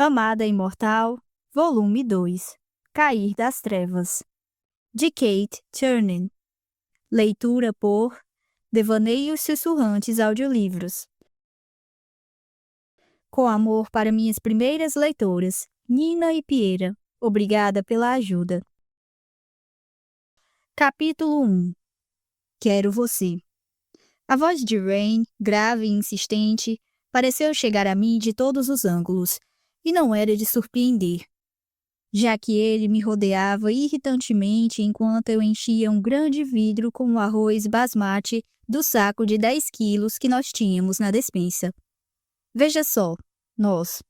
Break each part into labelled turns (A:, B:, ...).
A: Amada Imortal, Volume 2 Cair das Trevas, de Kate Chernin. Leitura por Devaneios Sussurrantes Audiolivros. Com amor para minhas primeiras leitoras, Nina e Piera. Obrigada pela ajuda. Capítulo 1 Quero você. A voz de Rain, grave e insistente, pareceu chegar a mim de todos os ângulos, e não era de surpreender, já que ele me rodeava irritantemente enquanto eu enchia um grande vidro com o arroz basmati do saco de 10 quilos que nós tínhamos na despensa. Veja só, nós.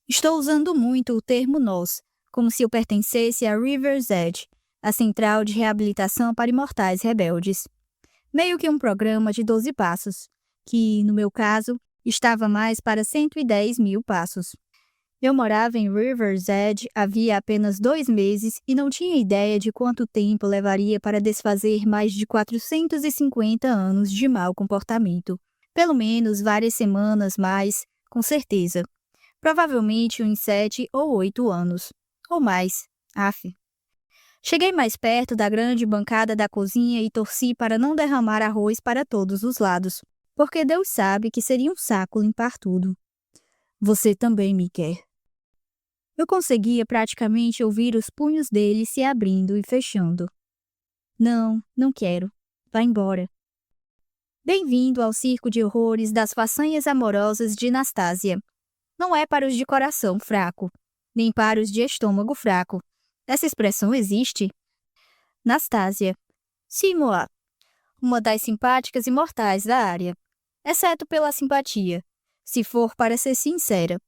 A: Estou usando muito o termo nós, como se eu pertencesse a River's Edge, a central de reabilitação para imortais rebeldes. Meio que um programa de 12 passos, que, no meu caso, estava mais para 110 mil passos. Eu morava em River's Edge havia apenas 2 meses e não tinha ideia de quanto tempo levaria para desfazer mais de 450 anos de mau comportamento. Pelo menos várias semanas mais, com certeza. Provavelmente uns 7 ou 8 anos. Ou mais. Aff. Cheguei mais perto da grande bancada da cozinha e torci para não derramar arroz para todos os lados, porque Deus sabe que seria um saco limpar tudo. Você também me quer. Eu conseguia praticamente ouvir os punhos dele se abrindo e fechando. Não, não quero. Vá embora. Bem-vindo ao circo de horrores das façanhas amorosas de Nastasia. Não é para os de coração fraco, nem para os de estômago fraco. Essa expressão existe? Nastasia. Simoa. Uma das simpáticas imortais da área. Exceto pela simpatia, se for para ser sincera.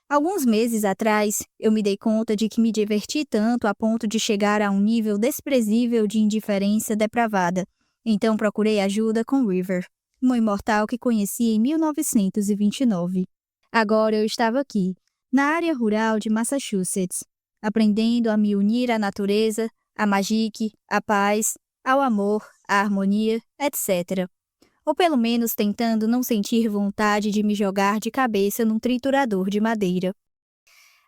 A: Alguns meses atrás, eu me dei conta de que me diverti tanto a ponto de chegar a um nível desprezível de indiferença depravada. Então procurei ajuda com River, uma imortal que conheci em 1929. Agora eu estava aqui, na área rural de Massachusetts, aprendendo a me unir à natureza, à magique, à paz, ao amor, à harmonia, etc. Ou pelo menos tentando não sentir vontade de me jogar de cabeça num triturador de madeira.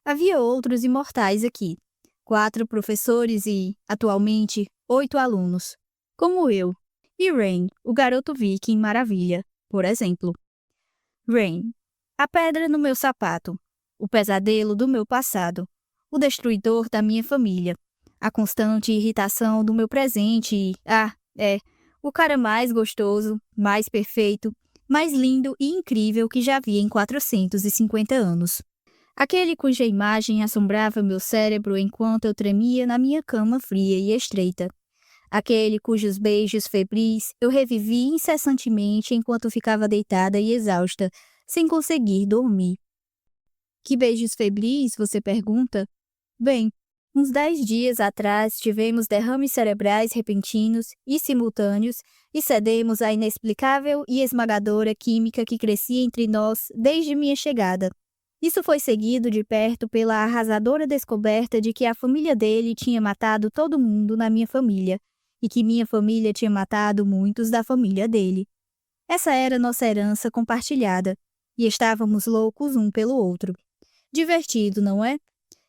A: Havia outros imortais aqui, 4 professores e, atualmente, 8 alunos, como eu, e Rain, o garoto viking maravilha, por exemplo. Rain, a pedra no meu sapato, o pesadelo do meu passado, o destruidor da minha família, a constante irritação do meu presente e, o cara mais gostoso, mais perfeito, mais lindo e incrível que já vi em 450 anos. Aquele cuja imagem assombrava meu cérebro enquanto eu tremia na minha cama fria e estreita. Aquele cujos beijos febris eu revivi incessantemente enquanto ficava deitada e exausta, sem conseguir dormir. Que beijos febris, você pergunta? Bem, uns 10 dias atrás tivemos derrames cerebrais repentinos e simultâneos e cedemos à inexplicável e esmagadora química que crescia entre nós desde minha chegada. Isso foi seguido de perto pela arrasadora descoberta de que a família dele tinha matado todo mundo na minha família e que minha família tinha matado muitos da família dele. Essa era nossa herança compartilhada e estávamos loucos um pelo outro. Divertido, não é?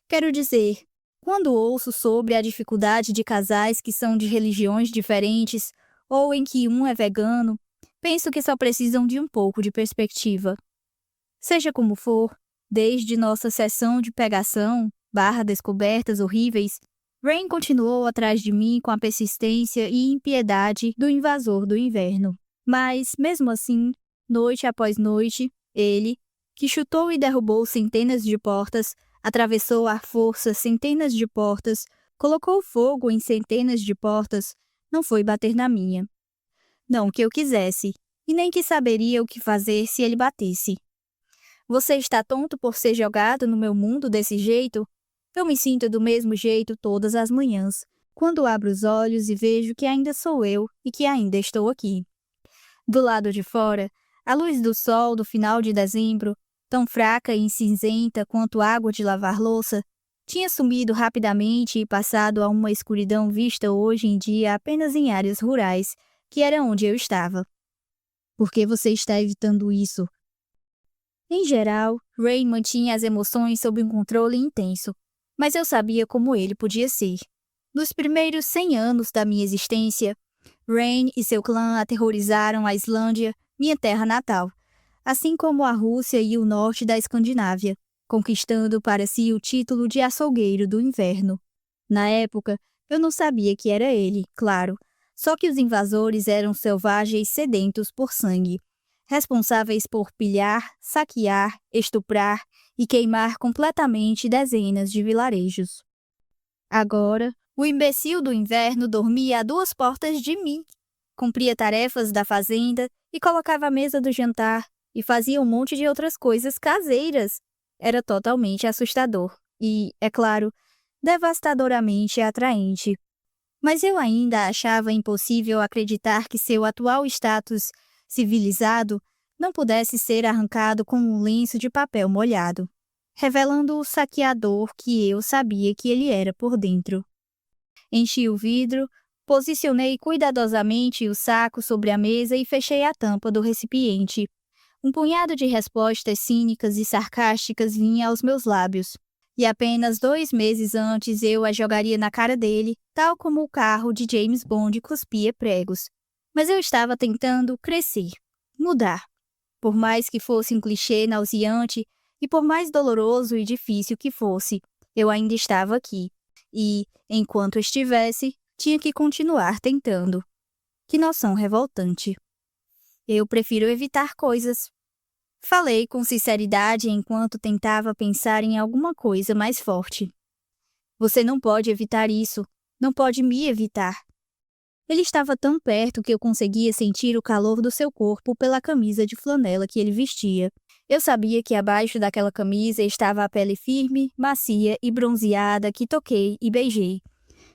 A: Quero dizer, quando ouço sobre a dificuldade de casais que são de religiões diferentes ou em que um é vegano, penso que só precisam de um pouco de perspectiva. Seja como for, desde nossa sessão de pegação, descobertas horríveis, Rain continuou atrás de mim com a persistência e impiedade do invasor do inverno. Mas, mesmo assim, noite após noite, ele, que chutou e derrubou centenas de portas, atravessou à força centenas de portas, colocou fogo em centenas de portas, não foi bater na minha. Não que eu quisesse, e nem que saberia o que fazer se ele batesse. Você está tonto por ser jogado no meu mundo desse jeito? Eu me sinto do mesmo jeito todas as manhãs, quando abro os olhos e vejo que ainda sou eu e que ainda estou aqui. Do lado de fora, a luz do sol do final de dezembro, tão fraca e cinzenta quanto água de lavar louça, tinha sumido rapidamente e passado a uma escuridão vista hoje em dia apenas em áreas rurais, que era onde eu estava. Por que você está evitando isso? Em geral, Rain mantinha as emoções sob um controle intenso, mas eu sabia como ele podia ser. Nos primeiros 100 anos da minha existência, Rain e seu clã aterrorizaram a Islândia, minha terra natal, assim como a Rússia e o norte da Escandinávia, conquistando para si o título de açougueiro do inverno. Na época, eu não sabia que era ele, claro, só que os invasores eram selvagens sedentos por sangue, responsáveis por pilhar, saquear, estuprar e queimar completamente dezenas de vilarejos. Agora, o imbecil do inverno dormia a 2 portas de mim, cumpria tarefas da fazenda e colocava a mesa do jantar e fazia um monte de outras coisas caseiras. Era totalmente assustador e, é claro, devastadoramente atraente. Mas eu ainda achava impossível acreditar que seu atual status civilizado não pudesse ser arrancado com um lenço de papel molhado, revelando o saqueador que eu sabia que ele era por dentro. Enchi o vidro, posicionei cuidadosamente o saco sobre a mesa e fechei a tampa do recipiente. Um punhado de respostas cínicas e sarcásticas vinha aos meus lábios. E apenas 2 meses antes eu a jogaria na cara dele, tal como o carro de James Bond cuspia pregos. Mas eu estava tentando crescer, mudar. Por mais que fosse um clichê nauseante e por mais doloroso e difícil que fosse, eu ainda estava aqui. E, enquanto estivesse, tinha que continuar tentando. Que noção revoltante. Eu prefiro evitar coisas. Falei com sinceridade enquanto tentava pensar em alguma coisa mais forte. Você não pode evitar isso. Não pode me evitar. Ele estava tão perto que eu conseguia sentir o calor do seu corpo pela camisa de flanela que ele vestia. Eu sabia que abaixo daquela camisa estava a pele firme, macia e bronzeada que toquei e beijei.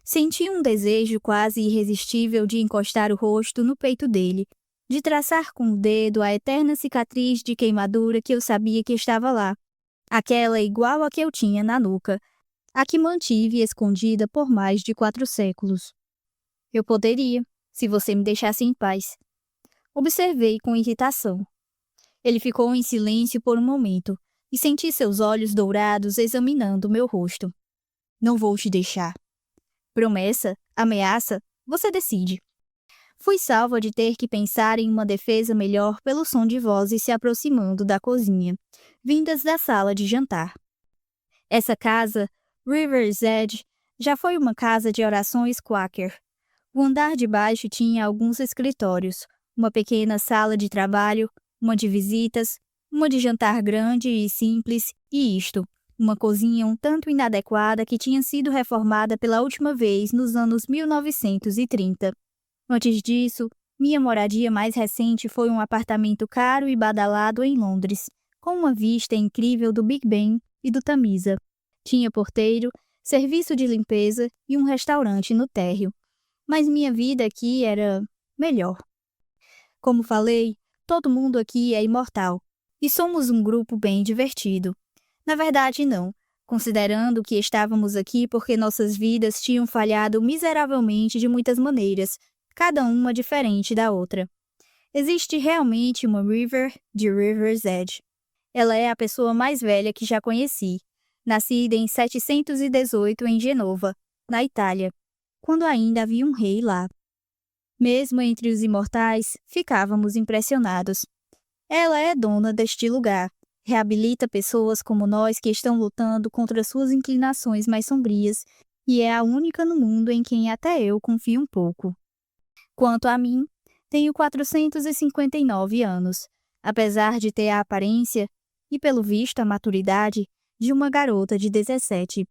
A: Senti um desejo quase irresistível de encostar o rosto no peito dele, de traçar com o dedo a eterna cicatriz de queimadura que eu sabia que estava lá, aquela igual a que eu tinha na nuca, a que mantive escondida por mais de 4 séculos. Eu poderia, se você me deixasse em paz. Observei com irritação. Ele ficou em silêncio por um momento, e senti seus olhos dourados examinando meu rosto. Não vou te deixar. Promessa? Ameaça? Você decide. Fui salva de ter que pensar em uma defesa melhor pelo som de vozes se aproximando da cozinha, vindas da sala de jantar. Essa casa, River's Edge, já foi uma casa de orações quaker. O andar de baixo tinha alguns escritórios, uma pequena sala de trabalho, uma de visitas, uma de jantar grande e simples, e isto, uma cozinha um tanto inadequada que tinha sido reformada pela última vez nos anos 1930. Antes disso, minha moradia mais recente foi um apartamento caro e badalado em Londres, com uma vista incrível do Big Ben e do Tamisa. Tinha porteiro, serviço de limpeza e um restaurante no térreo. Mas minha vida aqui era melhor. Como falei, todo mundo aqui é imortal, e somos um grupo bem divertido. Na verdade, não, considerando que estávamos aqui porque nossas vidas tinham falhado miseravelmente de muitas maneiras, cada uma diferente da outra. Existe realmente uma River de River's Edge. Ela é a pessoa mais velha que já conheci, nascida em 718 em Genova, na Itália, quando ainda havia um rei lá. Mesmo entre os imortais, ficávamos impressionados. Ela é dona deste lugar, reabilita pessoas como nós que estão lutando contra suas inclinações mais sombrias e é a única no mundo em quem até eu confio um pouco. Quanto a mim, tenho 459 anos, apesar de ter a aparência, e pelo visto a maturidade, de uma garota de 17.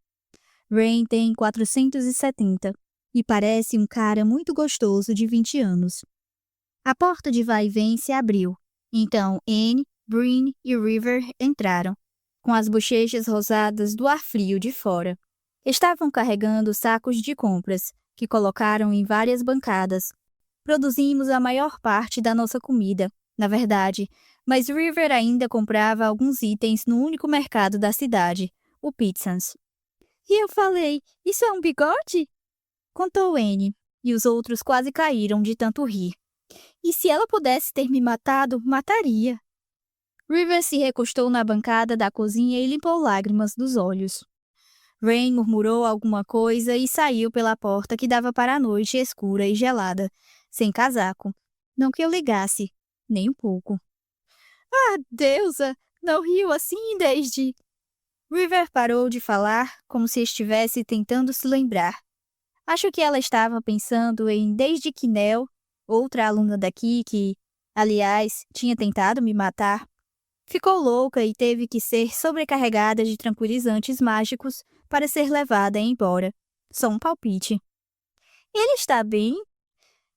A: Rain tem 470 e parece um cara muito gostoso de 20 anos. A porta de vai e vem se abriu, então Anne, Breen e River entraram, com as bochechas rosadas do ar frio de fora. Estavam carregando sacos de compras, que colocaram em várias bancadas. Produzimos a maior parte da nossa comida, na verdade, mas River ainda comprava alguns itens no único mercado da cidade, o Pitsans. E eu falei, isso é um bigode? Contou Anne, e os outros quase caíram de tanto rir. E se ela pudesse ter me matado, mataria. River se recostou na bancada da cozinha e limpou lágrimas dos olhos. Rain murmurou alguma coisa e saiu pela porta que dava para a noite escura e gelada, sem casaco. Não que eu ligasse, nem um pouco. Ah, deusa! Não riu assim desde... River parou de falar, como se estivesse tentando se lembrar. Acho que ela estava pensando em desde que Nell, outra aluna daqui que, aliás, tinha tentado me matar, ficou louca e teve que ser sobrecarregada de tranquilizantes mágicos para ser levada embora. Só um palpite. Ele está bem?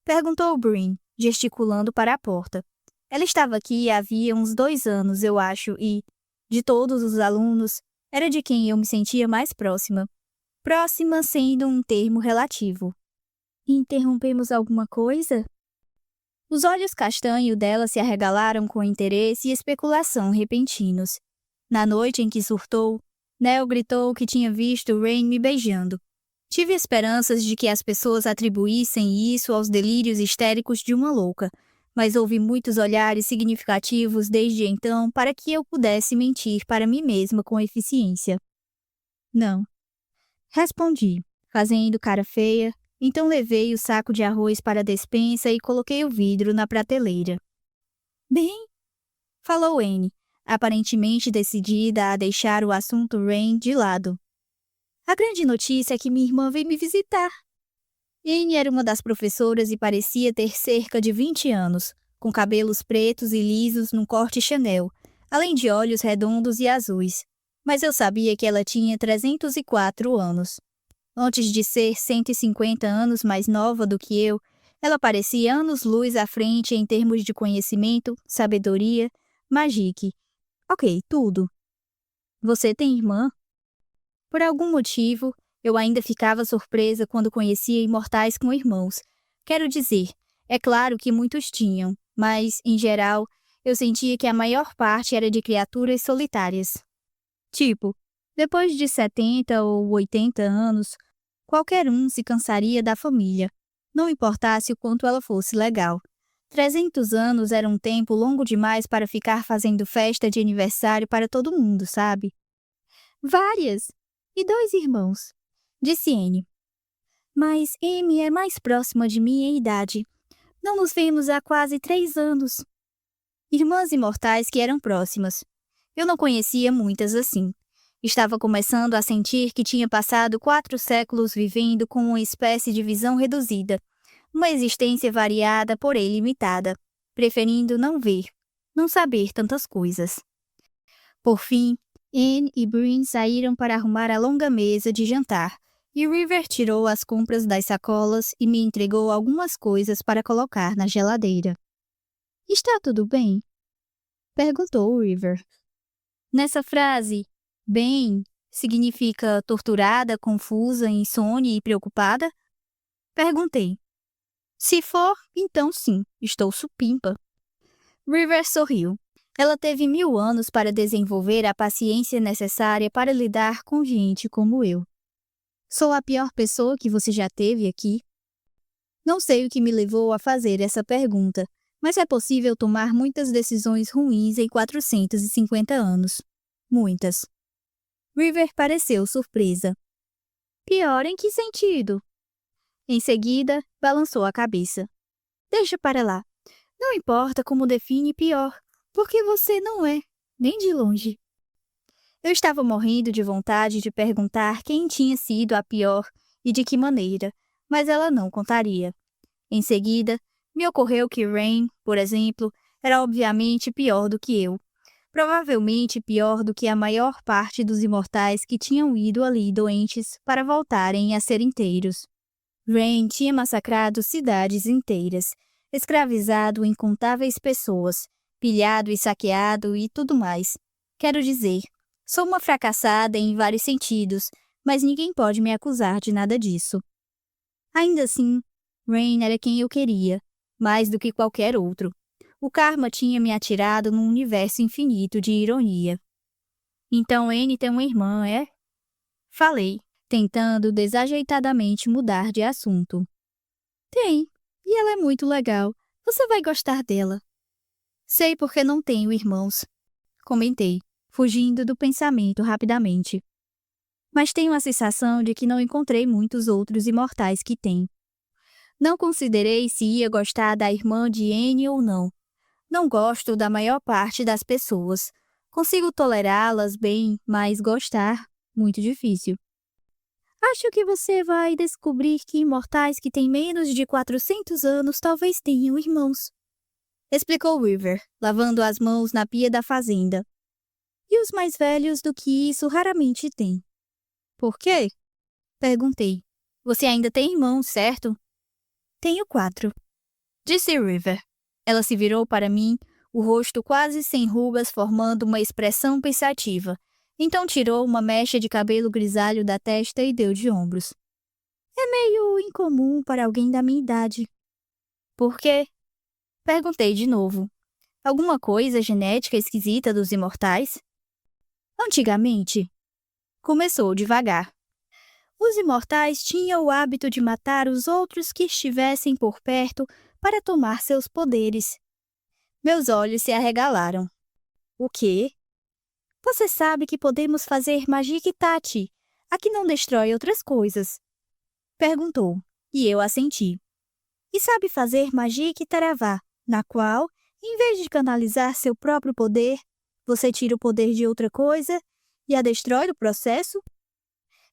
A: Perguntou Bryn, gesticulando para a porta. Ela estava aqui havia uns 2 anos, eu acho, e, de todos os alunos, era de quem eu me sentia mais próxima. Próxima sendo um termo relativo. Interrompemos alguma coisa? Os olhos castanhos dela se arregalaram com interesse e especulação repentinos. Na noite em que surtou, Nell gritou que tinha visto Rain me beijando. Tive esperanças de que as pessoas atribuíssem isso aos delírios histéricos de uma louca, mas houve muitos olhares significativos desde então para que eu pudesse mentir para mim mesma com eficiência. Não. Respondi, fazendo cara feia. Então levei o saco de arroz para a despensa e coloquei o vidro na prateleira. Bem, falou Anne, aparentemente decidida a deixar o assunto Rain de lado. A grande notícia é que minha irmã veio me visitar. Anne era uma das professoras e parecia ter cerca de 20 anos, com cabelos pretos e lisos num corte Chanel, além de olhos redondos e azuis. Mas eu sabia que ela tinha 304 anos. Antes de ser 150 anos mais nova do que eu, ela parecia anos-luz à frente em termos de conhecimento, sabedoria, magique. Ok, tudo. Você tem irmã? Por algum motivo, eu ainda ficava surpresa quando conhecia imortais com irmãos. Quero dizer, é claro que muitos tinham, mas, em geral, eu sentia que a maior parte era de criaturas solitárias. Tipo, depois de 70 ou 80 anos, qualquer um se cansaria da família, não importasse o quanto ela fosse legal. 300 anos era um tempo longo demais para ficar fazendo festa de aniversário para todo mundo, sabe? Várias! E 2 irmãos, disse Anne. Mas Amy é mais próxima de mim em idade. Não nos vemos há quase 3 anos. Irmãs imortais que eram próximas. Eu não conhecia muitas assim. Estava começando a sentir que tinha passado 4 séculos vivendo com uma espécie de visão reduzida, uma existência variada, porém limitada, preferindo não ver, não saber tantas coisas. Por fim, Anne e Bryn saíram para arrumar a longa mesa de jantar, e River tirou as compras das sacolas e me entregou algumas coisas para colocar na geladeira. Está tudo bem? Perguntou River. Nessa frase, bem, significa torturada, confusa, insone e preocupada? Perguntei. Se for, então sim, estou supimpa. River sorriu. Ela teve 1000 anos para desenvolver a paciência necessária para lidar com gente como eu. Sou a pior pessoa que você já teve aqui? Não sei o que me levou a fazer essa pergunta, mas é possível tomar muitas decisões ruins em 450 anos. Muitas. River pareceu surpresa. Pior em que sentido? Em seguida, balançou a cabeça. Deixa para lá. Não importa como define pior, porque você não é, nem de longe. Eu estava morrendo de vontade de perguntar quem tinha sido a pior e de que maneira, mas ela não contaria. Em seguida, me ocorreu que Rain, por exemplo, era obviamente pior do que eu. Provavelmente pior do que a maior parte dos imortais que tinham ido ali doentes para voltarem a ser inteiros. Rain tinha massacrado cidades inteiras, escravizado incontáveis pessoas, pilhado e saqueado e tudo mais. Quero dizer, sou uma fracassada em vários sentidos, mas ninguém pode me acusar de nada disso. Ainda assim, Rain era quem eu queria, mais do que qualquer outro. O karma tinha me atirado num universo infinito de ironia. Então Anne tem uma irmã, é? Falei, tentando desajeitadamente mudar de assunto. Tem, e ela é muito legal. Você vai gostar dela. Sei porque não tenho irmãos. comentei, fugindo do pensamento rapidamente. Mas tenho a sensação de que não encontrei muitos outros imortais que têm. Não considerei se ia gostar da irmã de Anne ou não. Não gosto da maior parte das pessoas. Consigo tolerá-las bem, mas gostar, muito difícil. Acho que você vai descobrir que imortais que têm menos de 400 anos talvez tenham irmãos, explicou River, lavando as mãos na pia da fazenda. E os mais velhos do que isso raramente têm. Por quê? Perguntei. Você ainda tem irmãos, certo? Tenho 4, disse River. Ela se virou para mim, o rosto quase sem rugas formando uma expressão pensativa. Então tirou uma mecha de cabelo grisalho da testa e deu de ombros. É meio incomum para alguém da minha idade. Por quê? Perguntei de novo. Alguma coisa genética esquisita dos imortais? Antigamente, começou devagar. Os imortais tinham o hábito de matar os outros que estivessem por perto para tomar seus poderes. Meus olhos se arregalaram. O quê? Você sabe que podemos fazer Magik-Tati, a que não destrói outras coisas. Perguntou, e eu assenti. E sabe fazer Magik-Taravá, na qual, em vez de canalizar seu próprio poder, você tira o poder de outra coisa e a destrói no processo?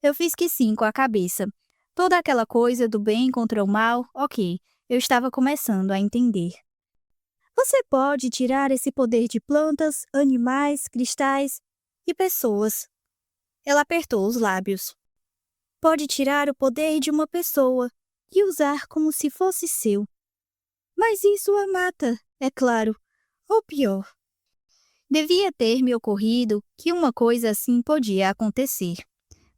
A: Eu fiz que sim com a cabeça. Toda aquela coisa do bem contra o mal, ok, eu estava começando a entender. Você pode tirar esse poder de plantas, animais, cristais e pessoas. Ela apertou os lábios. Pode tirar o poder de uma pessoa e usar como se fosse seu. Mas isso a mata, é claro. Ou pior. Devia ter me ocorrido que uma coisa assim podia acontecer.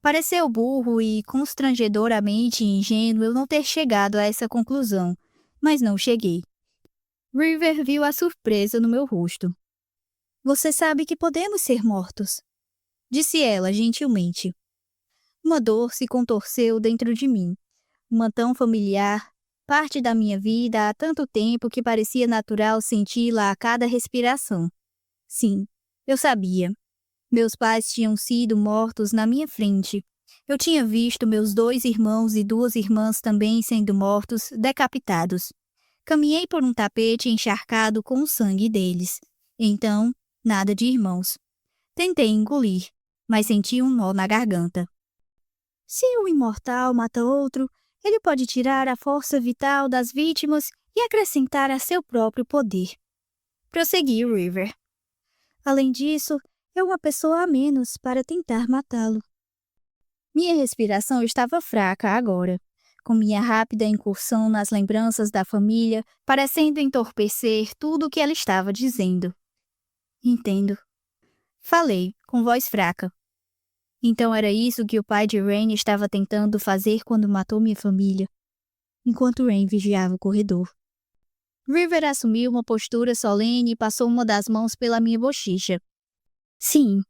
A: Pareceu burro e constrangedoramente ingênuo eu não ter chegado a essa conclusão, mas não cheguei. River viu a surpresa no meu rosto. Você sabe que podemos ser mortos, disse ela gentilmente. Uma dor se contorceu dentro de mim, uma tão familiar, parte da minha vida há tanto tempo que parecia natural senti-la a cada respiração. Sim, eu sabia. Meus pais tinham sido mortos na minha frente. Eu tinha visto meus 2 irmãos e 2 irmãs também sendo mortos, decapitados. Caminhei por um tapete encharcado com o sangue deles. Então, nada de irmãos. Tentei engolir, mas senti um nó na garganta. Se um imortal mata outro, ele pode tirar a força vital das vítimas e acrescentar a seu próprio poder. Prosseguiu River. Além disso, é uma pessoa a menos para tentar matá-lo. Minha respiração estava fraca agora, com minha rápida incursão nas lembranças da família, parecendo entorpecer tudo o que ela estava dizendo. Entendo. Falei, com voz fraca. Então era isso que o pai de Rain estava tentando fazer quando matou minha família, enquanto Rain vigiava o corredor. River assumiu uma postura solene e passou uma das mãos pela minha bochecha. Sim,